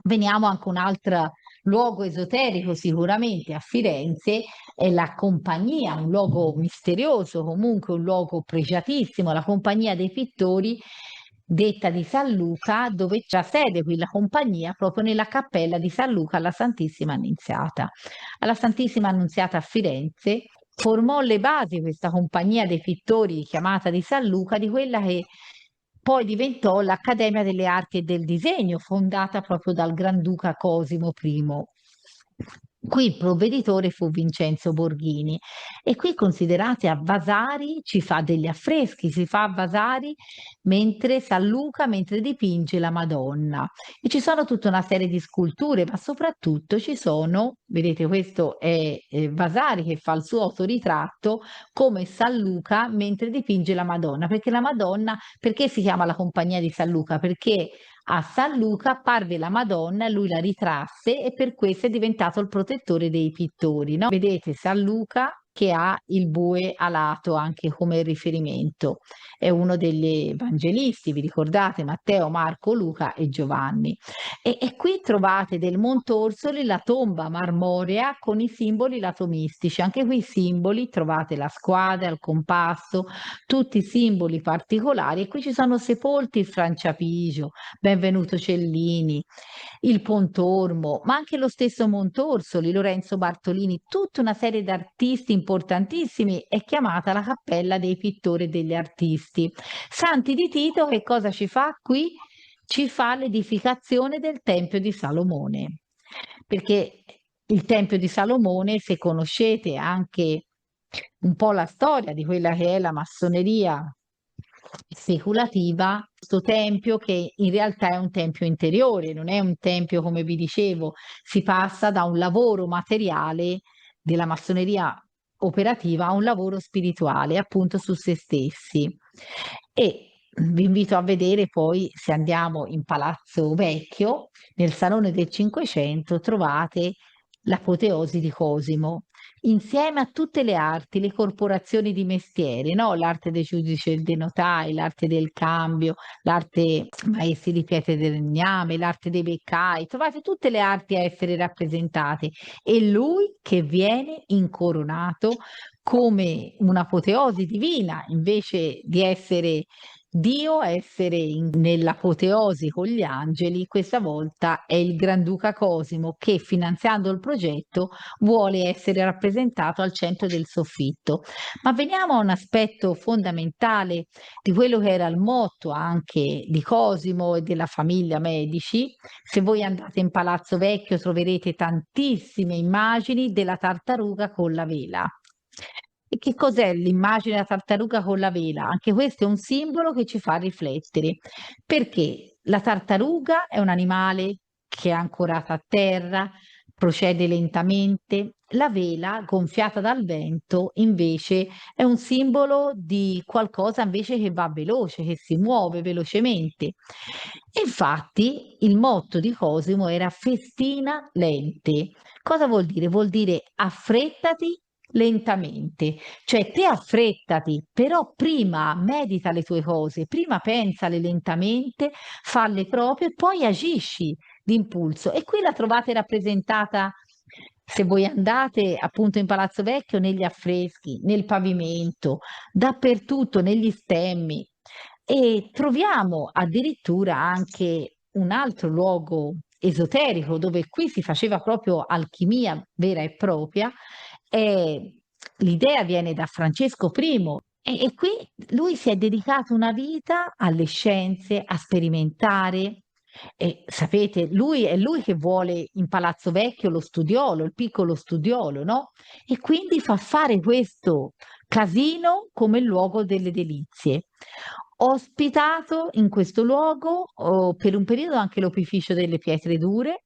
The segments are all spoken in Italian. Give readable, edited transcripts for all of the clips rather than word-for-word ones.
Veniamo anche a un altro luogo esoterico, sicuramente a Firenze, è la Compagnia, un luogo misterioso, comunque un luogo pregiatissimo, la Compagnia dei Pittori, detta di San Luca, dove c'è sede qui la compagnia proprio nella cappella di San Luca alla Santissima Annunziata. Alla Santissima Annunziata a Firenze formò le basi questa Compagnia dei Pittori chiamata di San Luca, di quella che poi diventò l'Accademia delle Arti e del Disegno, fondata proprio dal Granduca Cosimo I. Qui il provveditore fu Vincenzo Borghini e qui considerate a Vasari ci fa degli affreschi, si fa a Vasari mentre San Luca mentre dipinge la Madonna e ci sono tutta una serie di sculture, ma soprattutto ci sono, vedete questo è Vasari che fa il suo autoritratto come San Luca mentre dipinge la Madonna, perché la Madonna, perché si chiama la Compagnia di San Luca? Perché a San Luca apparve la Madonna, lui la ritrasse e per questo è diventato il protettore dei pittori, no? Vedete San Luca che ha il bue alato anche come riferimento. È uno degli evangelisti, vi ricordate? Matteo, Marco, Luca e Giovanni. E qui trovate del Montorsoli la tomba marmorea con i simboli latomistici. Anche qui i simboli, trovate la squadra, il compasso, tutti i simboli particolari. E qui ci sono sepolti il Franciapigio, Benvenuto Cellini, il Pontormo, ma anche lo stesso Montorsoli, Lorenzo Bartolini, tutta una serie di artisti importantissimi, è chiamata la Cappella dei Pittori e degli Artisti. Santi di Tito che cosa ci fa qui? Ci fa l'edificazione del Tempio di Salomone, perché il Tempio di Salomone, se conoscete anche un po' la storia di quella che è la massoneria speculativa, questo tempio che in realtà è un tempio interiore, non è un tempio come vi dicevo, si passa da un lavoro materiale della massoneria operativa a un lavoro spirituale, appunto su se stessi. E vi invito a vedere poi, se andiamo in Palazzo Vecchio, nel Salone del Cinquecento, trovate l'apoteosi di Cosimo, insieme a tutte le arti, le corporazioni di mestiere, no? L'arte dei giudici e dei notai, l'arte del cambio, l'arte maestri di pietre del legname, l'arte dei beccai, trovate tutte le arti a essere rappresentate e lui che viene incoronato come un'apoteosi divina invece di essere Dio, essere nell'apoteosi con gli angeli, questa volta è il Granduca Cosimo che, finanziando il progetto, vuole essere rappresentato al centro del soffitto. Ma veniamo a un aspetto fondamentale di quello che era il motto anche di Cosimo e della famiglia Medici. Se voi andate in Palazzo Vecchio troverete tantissime immagini della tartaruga con la vela. E che cos'è l'immagine della tartaruga con la vela? Anche questo è un simbolo che ci fa riflettere, perché la tartaruga è un animale che è ancorato a terra, procede lentamente. La vela, gonfiata dal vento, invece è un simbolo di qualcosa invece che va veloce, che si muove velocemente. Infatti, il motto di Cosimo era festina lente. Cosa vuol dire? Vuol dire affrettati lentamente, cioè te affrettati, però prima medita le tue cose, prima pensale lentamente, falle proprio e poi agisci d'impulso. E qui la trovate rappresentata, se voi andate appunto in Palazzo Vecchio, negli affreschi, nel pavimento, dappertutto, negli stemmi. E troviamo addirittura anche un altro luogo esoterico dove qui si faceva proprio alchimia vera e propria. E l'idea viene da Francesco I e qui lui si è dedicato una vita alle scienze, a sperimentare. E sapete, lui è lui che vuole in Palazzo Vecchio lo studiolo, il piccolo studiolo, no? E quindi fa fare questo casino come luogo delle delizie. Ho ospitato in questo luogo per un periodo anche l'opificio delle pietre dure.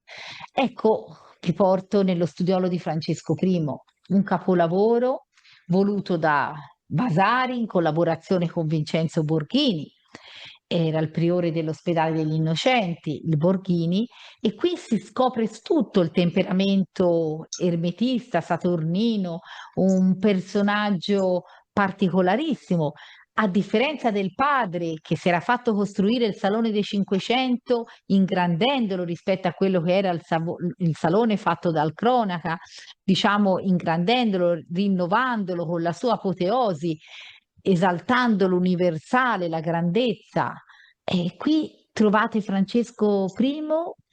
Ecco, ti porto nello studiolo di Francesco I, un capolavoro voluto da Vasari in collaborazione con Vincenzo Borghini. Era il priore dell'ospedale degli Innocenti, il Borghini, e qui si scopre tutto il temperamento ermetista, saturnino, un personaggio particolarissimo. a differenza del padre che si era fatto costruire il Salone dei 500, ingrandendolo rispetto a quello che era il salone fatto dal Cronaca, diciamo ingrandendolo, rinnovandolo con la sua apoteosi, esaltando l'universale, la grandezza. E qui trovate Francesco I,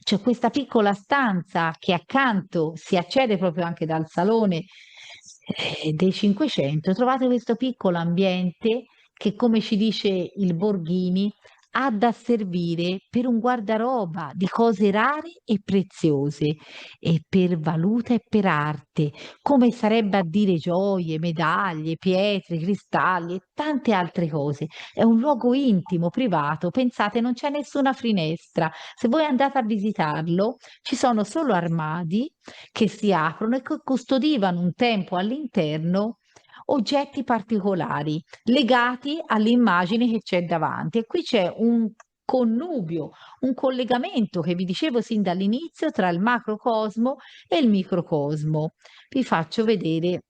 c'è questa piccola stanza che accanto si accede proprio anche dal salone dei 500. Trovate questo piccolo ambiente che, come ci dice il Borghini, ha da servire per un guardaroba di cose rare e preziose, e per valuta e per arte, come sarebbe a dire gioie, medaglie, pietre, cristalli e tante altre cose. È un luogo intimo, privato, pensate, non c'è nessuna finestra. Se voi andate a visitarlo, ci sono solo armadi che si aprono e che custodivano un tempo all'interno oggetti particolari legati all'immagine che c'è davanti. E qui c'è un connubio, un collegamento che vi dicevo sin dall'inizio tra il macrocosmo e il microcosmo. Vi faccio vedere.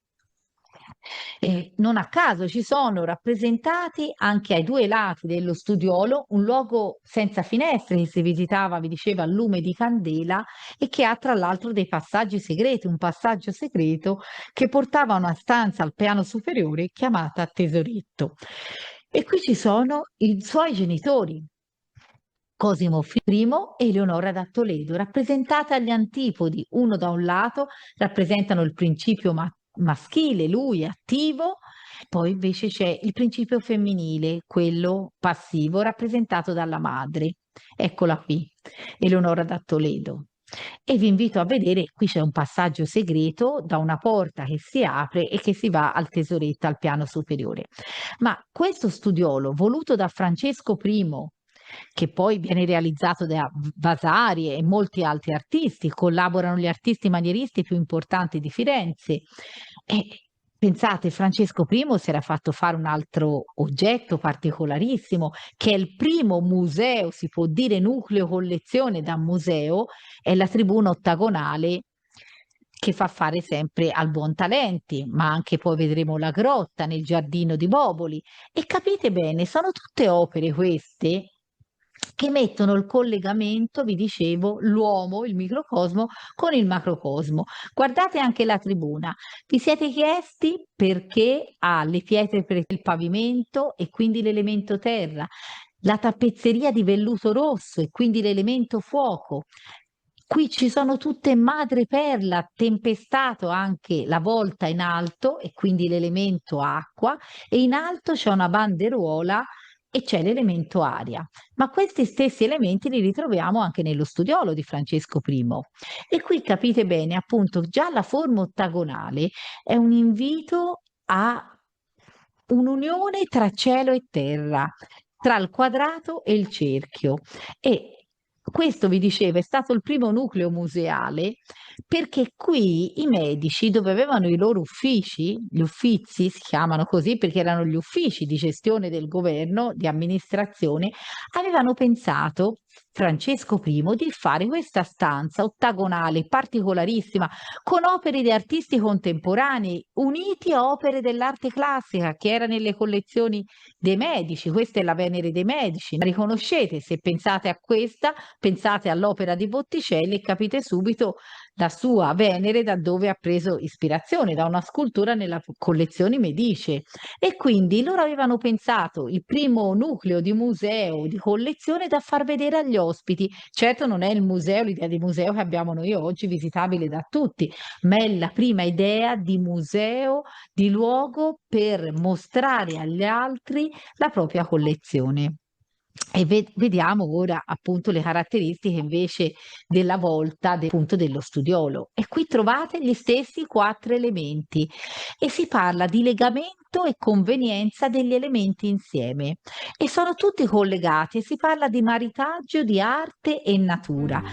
Non a caso ci sono rappresentati anche ai due lati dello studiolo un luogo senza finestre che si visitava, vi dicevo, a lume di candela, e che ha tra l'altro dei passaggi segreti, un passaggio segreto che portava a una stanza al piano superiore chiamata tesoretto. E qui ci sono i suoi genitori, Cosimo I e Eleonora da Toledo, rappresentati agli antipodi. Uno da un lato rappresentano il principio maschile, lui attivo, poi invece c'è il principio femminile, quello passivo, rappresentato dalla madre. Eccola qui, Eleonora da Toledo. E vi invito a vedere, qui c'è un passaggio segreto da una porta che si apre e che si va al tesoretto al piano superiore. Ma questo studiolo, voluto da Francesco I, che poi viene realizzato da Vasari e molti altri artisti, collaborano gli artisti manieristi più importanti di Firenze. E pensate, Francesco I si era fatto fare un altro oggetto particolarissimo, che è il primo museo, si può dire nucleo collezione da museo, è la tribuna ottagonale che fa fare sempre al Buontalenti, ma anche poi vedremo la grotta nel giardino di Boboli. E capite bene, sono tutte opere queste che mettono il collegamento, vi dicevo, l'uomo, il microcosmo, con il macrocosmo. Guardate anche la tribuna. Vi siete chiesti perché ha le pietre per il pavimento e quindi l'elemento terra, la tappezzeria di velluto rosso e quindi l'elemento fuoco. Qui ci sono tutte madreperla, tempestato anche la volta in alto e quindi l'elemento acqua, e in alto c'è una banderuola e c'è l'elemento aria. Ma questi stessi elementi li ritroviamo anche nello studiolo di Francesco I. E qui capite bene, appunto, già la forma ottagonale è un invito a un'unione tra cielo e terra, tra il quadrato e il cerchio. E questo, vi dicevo, è stato il primo nucleo museale perché qui i medici, dove avevano i loro uffici, gli uffizi si chiamano così perché erano gli uffici di gestione del governo, di amministrazione, avevano pensato, Francesco I, di fare questa stanza ottagonale particolarissima con opere di artisti contemporanei uniti a opere dell'arte classica che era nelle collezioni dei Medici. Questa è la Venere dei Medici, la riconoscete? Se pensate a questa, pensate all'opera di Botticelli e capite subito la sua Venere da dove ha preso ispirazione, da una scultura nella collezione Medici. E quindi loro avevano pensato il primo nucleo di museo, di collezione da far vedere agli ospiti. Certo non è il museo, l'idea di museo che abbiamo noi oggi, visitabile da tutti, ma è la prima idea di museo, di luogo per mostrare agli altri la propria collezione. E vediamo ora appunto le caratteristiche invece della volta appunto dello studiolo. E qui trovate gli stessi quattro elementi e si parla di legamento e convenienza degli elementi insieme, e sono tutti collegati e si parla di maritaggio di arte e natura.